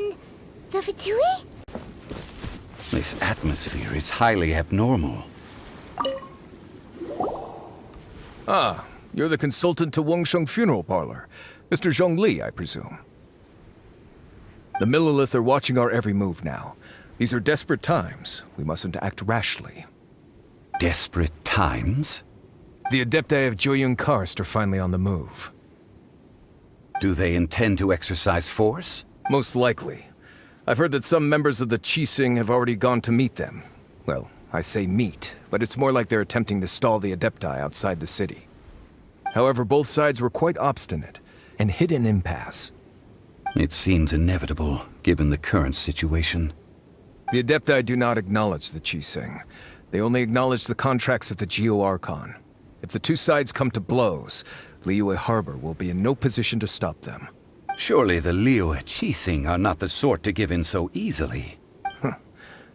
And the Fatui? This atmosphere is highly abnormal. Ah, you're the consultant to Wondershare Funeral Parlor. Mr. Zhongli, I presume. The Millelith are watching our every move now. These are desperate times. We mustn't act rashly. Desperate times? The Adepti of Joyun Karst are finally on the move. Do they intend to exercise force? Most likely. I've heard that some members of the Qixing have already gone to meet them. Well, I say meet, but it's more like they're attempting to stall the Adepti outside the city. However, both sides were quite obstinate and hit an impasse. It seems inevitable, given the current situation. The Adepti do not acknowledge the Qixing. They only acknowledge the contracts of the Geo-Archon. If the two sides come to blows, Liyue Harbor will be in no position to stop them. Surely the Liyue Qixing are not the sort to give in so easily.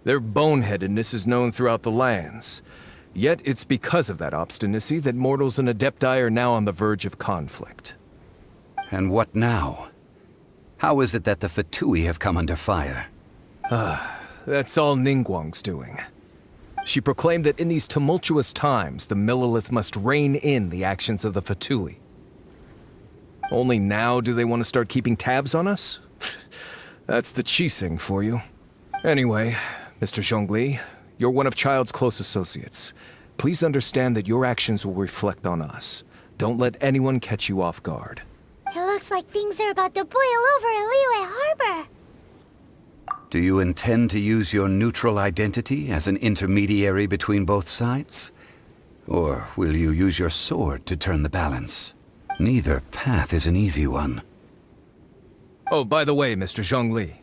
Their boneheadedness is known throughout the lands. Yet it's because of that obstinacy that mortals and Adepti are now on the verge of conflict. And what now? How is it that the Fatui have come under fire? That's all Ningguang's doing. She proclaimed that in these tumultuous times, the Millelith must rein in the actions of the Fatui. Only now do they want to start keeping tabs on us? That's the Qixing for you. Anyway, Mr. Zhongli, you're one of Child's close associates. Please understand that your actions will reflect on us. Don't let anyone catch you off guard. It looks like things are about to boil over in Liyue Harbor. Do you intend to use your neutral identity as an intermediary between both sides? Or will you use your sword to turn the balance? Neither path is an easy one. Oh, by the way, Mr. Zhongli,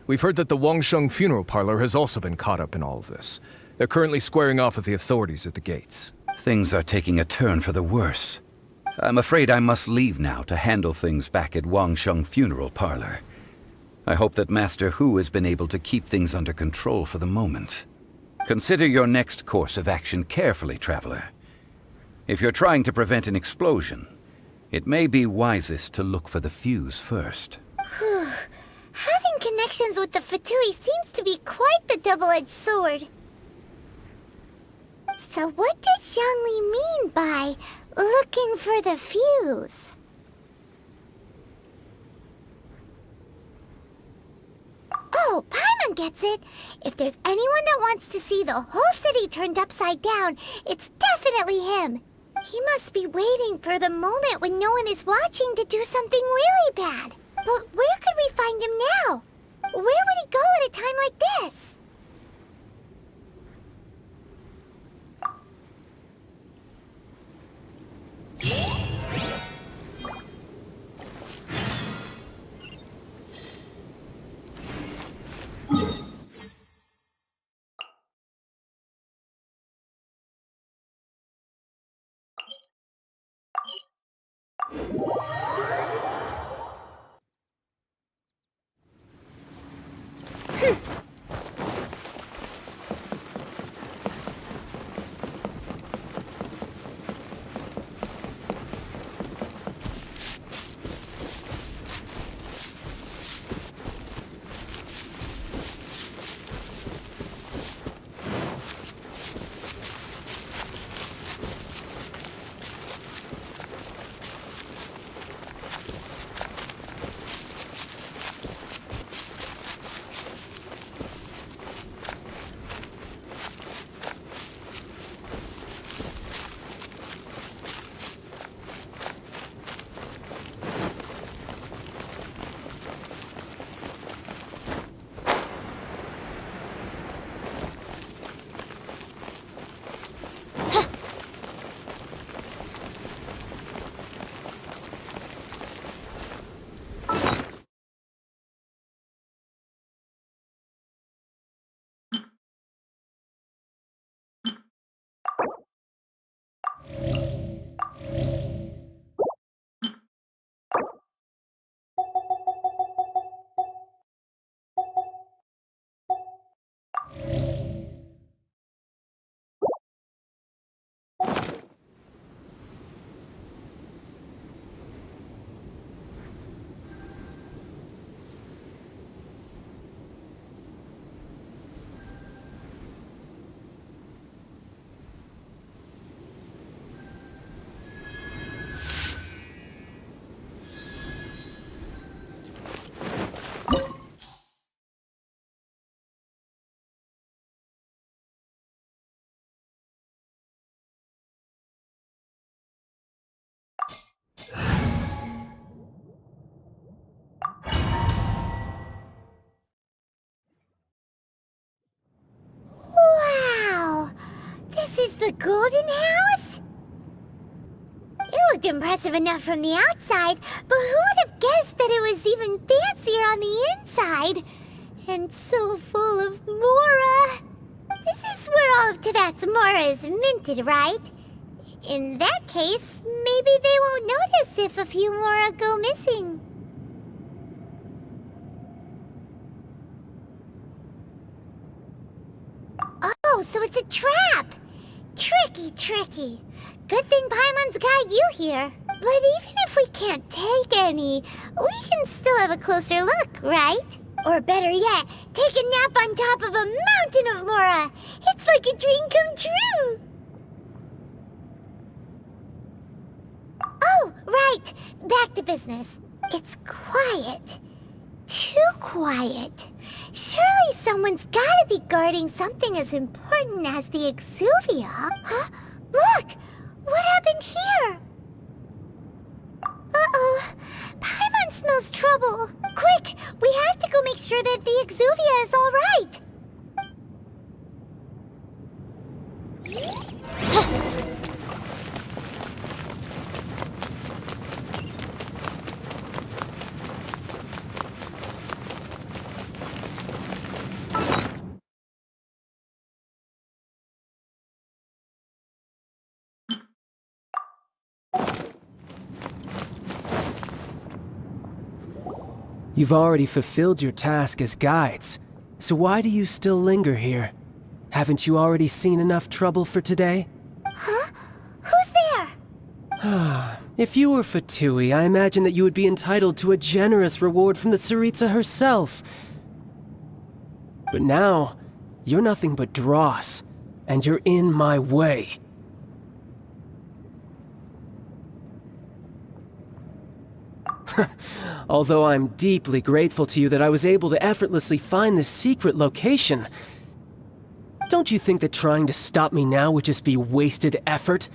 we've heard that the Wondershare Funeral Parlor has also been caught up in all of this. They're currently squaring off with the authorities at the gates. Things are taking a turn for the worse. I'm afraid I must leave now to handle things back at Wondershare Funeral Parlor. I hope that Master Hu has been able to keep things under control for the moment. Consider your next course of action carefully, Traveler. If you're trying to prevent an explosion, it may be wisest to look for the fuse first. Having connections with the Fatui seems to be quite the double-edged sword. So what does Zhongli mean by looking for the fuse? Oh, Paimon gets it. If there's anyone that wants to see the whole city turned upside down, it's definitely him. He must be waiting for the moment when no one is watching to do something really bad. But where could we find him now? Where would he go at a time like this? The golden house? It looked impressive enough from the outside, but who would have guessed that it was even fancier on the inside? And so full of Mora. This is where all of Teyvat's Mora is minted, right? In that case, maybe they won't notice if a few Mora go missing. Oh, so it's a trap! Tricky, tricky. Good thing Paimon's got you here. But even if we can't take any, we can still have a closer look, right? Or better yet, take a nap on top of a mountain of Mora. It's like a dream come true. Oh, right. Back to business. It's quiet. Too quiet. Surely someone's gotta be guarding something as important as the Exuvia. Huh? Look! What happened here? Uh-oh. Paimon smells trouble. Quick! We have to go make sure that the Exuvia is all right. You've already fulfilled your task as guides, so why do you still linger here? Haven't you already seen enough trouble for today? Huh? Who's there? If you were Fatui, I imagine that you would be entitled to a generous reward from the Tsaritsa herself. But now, you're nothing but dross, and you're in my way. Although I'm deeply grateful to you that I was able to effortlessly find this secret location, don't you think that trying to stop me now would just be wasted effort?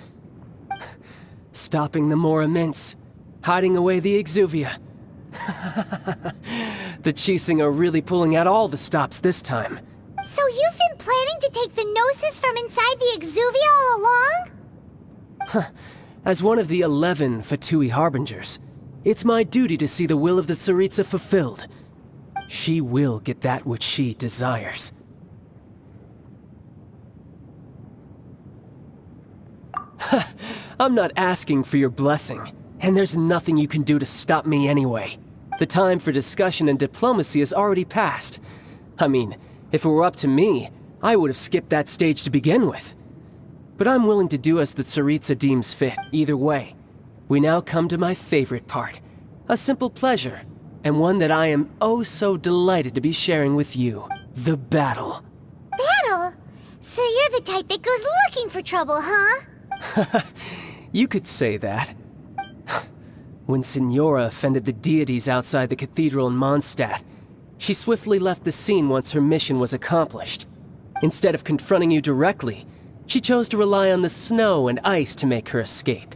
Stopping the Mora Mints, hiding away the Exuvia. The Chising are really pulling out all the stops this time. So you've been planning to take the Gnosis from inside the Exuvia all along? As one of the 11 Fatui Harbingers, it's my duty to see the will of the Tsaritsa fulfilled. She will get that which she desires. I'm not asking for your blessing, and there's nothing you can do to stop me anyway. The time for discussion and diplomacy has already passed. I mean, if it were up to me, I would have skipped that stage to begin with. But I'm willing to do as the Tsaritsa deems fit, either way. We now come to my favorite part. A simple pleasure, and one that I am oh so delighted to be sharing with you. The battle. Battle? So you're the type that goes looking for trouble, huh? You could say that. When Signora offended the deities outside the cathedral in Mondstadt, she swiftly left the scene once her mission was accomplished. Instead of confronting you directly, she chose to rely on the snow and ice to make her escape.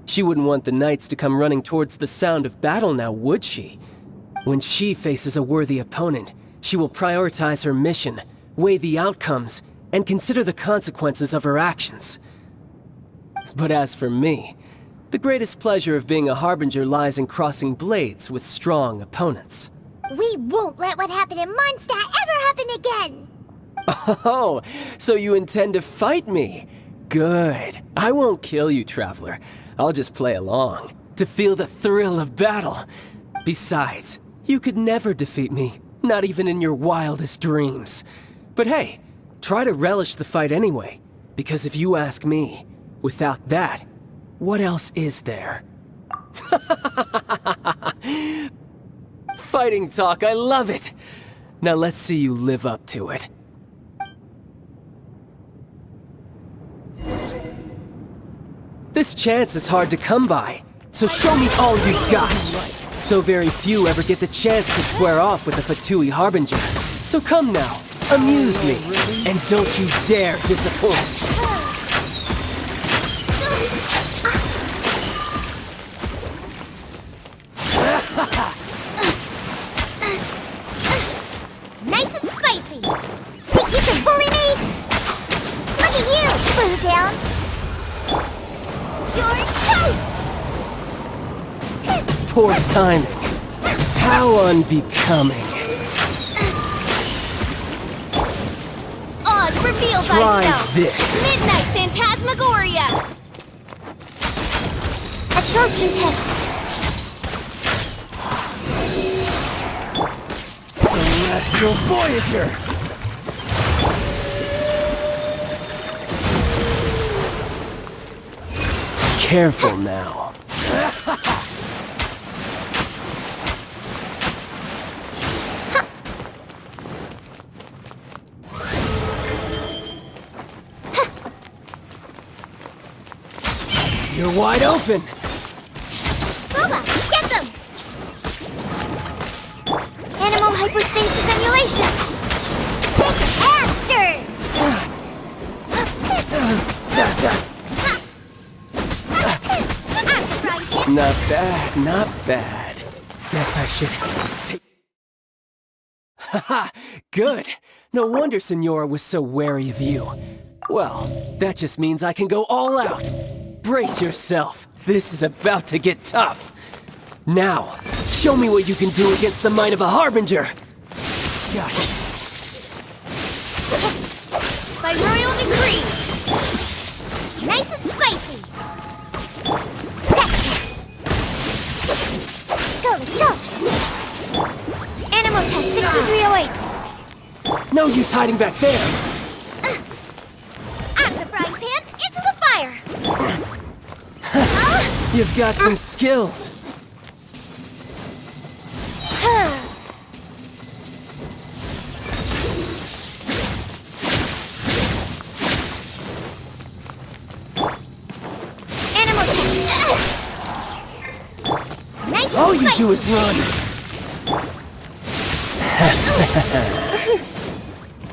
She wouldn't want the knights to come running towards the sound of battle now, would she? When she faces a worthy opponent, she will prioritize her mission, weigh the outcomes, and consider the consequences of her actions. But as for me, the greatest pleasure of being a Harbinger lies in crossing blades with strong opponents. We won't let what happened in Mondstadt ever happen again! Oh, so you intend to fight me? Good. I won't kill you, Traveler. I'll just play along, to feel the thrill of battle. Besides, you could never defeat me, not even in your wildest dreams. But hey, try to relish the fight anyway, because if you ask me, without that, what else is there? Fighting talk, I love it! Now let's see you live up to it. This chance is hard to come by, so show me all you've got. So very few ever get the chance to square off with a Fatui Harbinger. So come now, amuse me, and don't you dare disappoint. Nice and spicy! Think you can bully me? Look at you, Blue Down! You're toast! Poor timing. How unbecoming. Oz, reveal Try thyself! this. Midnight Phantasmagoria! Absorption test. Celestial Voyager! Careful now. You're wide open! Boba, get them! Animal hyperstasis emulation! Shake Aster! Not bad, not bad. Guess I should take... Haha, good! No wonder Senora was so wary of you. Well, that just means I can go all out. Brace yourself. This is about to get tough. Now, show me what you can do against the might of a Harbinger. Gotcha. By royal decree! Nice and spicy! Let's go! Animal test 6308! No use hiding back there. Out of the frying pan, into the fire! You've got some skills. Animal test! Nice and All you spicy. do is run.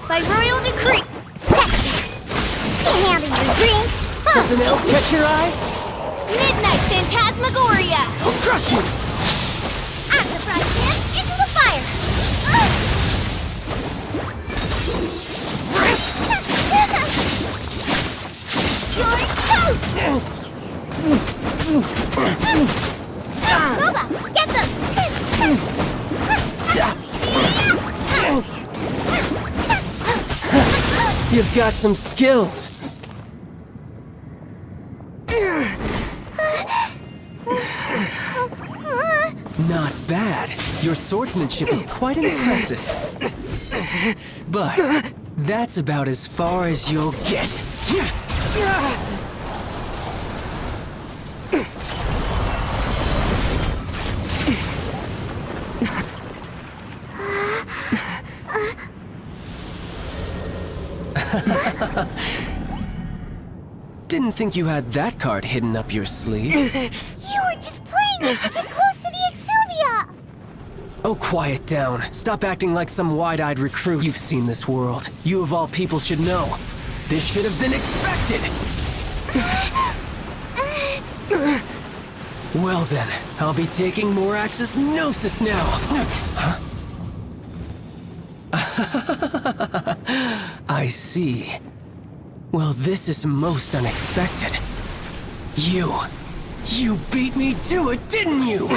By royal decree! Can't handle your drink! Something else catch your eye? Midnight Phantasmagoria! I'll crush you. Out of the frying pan, into the fire! You're toast! Boba, get them! You've got some skills. Not bad. Your swordsmanship is quite impressive. But that's about as far as you'll get. Didn't think you had that card hidden up your sleeve. You were just playing us to get close to the Exuvia! Oh, quiet down. Stop acting like some wide-eyed recruit. You've seen this world. You of all people should know. This should have been expected! Well then, I'll be taking Morax's Gnosis now! Huh? I see. Well, this is most unexpected. You beat me to it, didn't you?